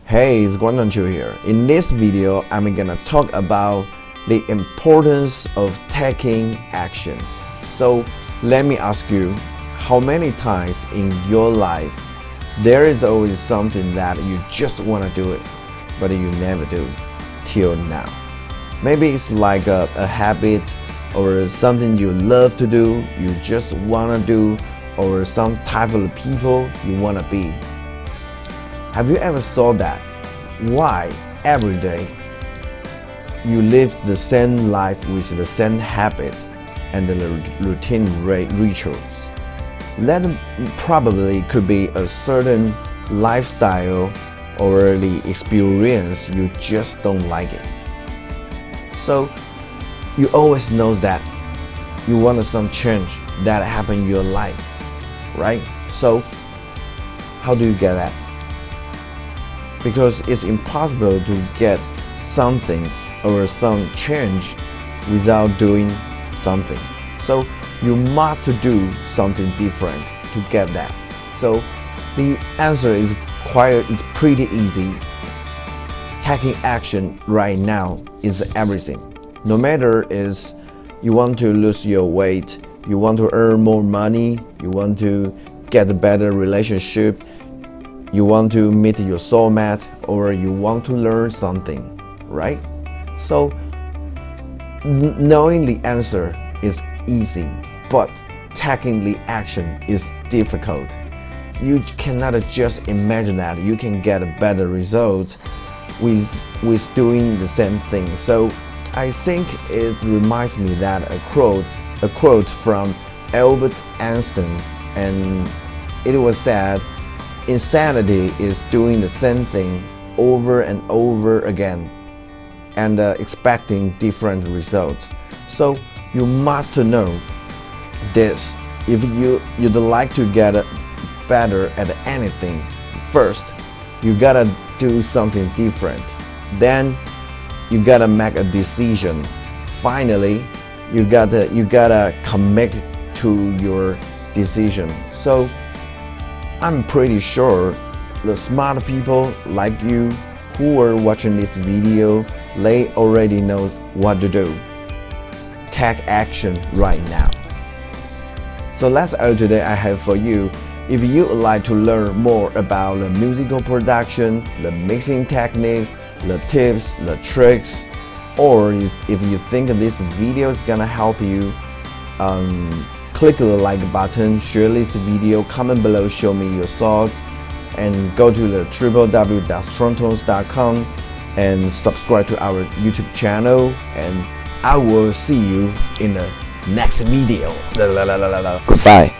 Hey, it's Guangdong here. In this video, I'm gonna talk about the importance of taking action. So let me ask you, how many times in your life there is always something that you just wanna do it, but you never do till now? Maybe it's like a habit or something you love to do, you just wanna do, or some type of people you wanna be. Have you ever thought that? Why every day you live the same life with the same habits and the routine rituals? That probably could be a certain lifestyle or the experience you just don't like it. So you always know that you want some change that happen in your life, right? So how do you get that? Because it's impossible to get something or some change without doing something. So you must do something different to get that. So the answer is pretty easy. Taking action right now is everything. No matter is you want to lose your weight, you want to earn more money, you want to get a better relationship, you want to meet your soulmate, or you want to learn something, right? So knowing the answer is easy, but taking the action is difficult. You cannot just imagine that you can get a better result with doing the same thing. So I think it reminds me that a quote from Albert Einstein, and it was said, insanity is doing the same thing over and over again and expecting different results. So you must know this. If you'd like to get better at anything, first you gotta do something different. Then you gotta make a decision. Finally, you gotta commit to your decision. So I'm pretty sure the smart people like you who are watching this video, they already know what to do. Take action right now. So that's all today I have for you. If you would like to learn more about the musical production, the mixing techniques, the tips, the tricks, or if you think this video is gonna help you, click the like button, share this video, comment below, show me your thoughts, and go to the www.strongtones.com and subscribe to our YouTube channel, and I will see you in the next video. Goodbye.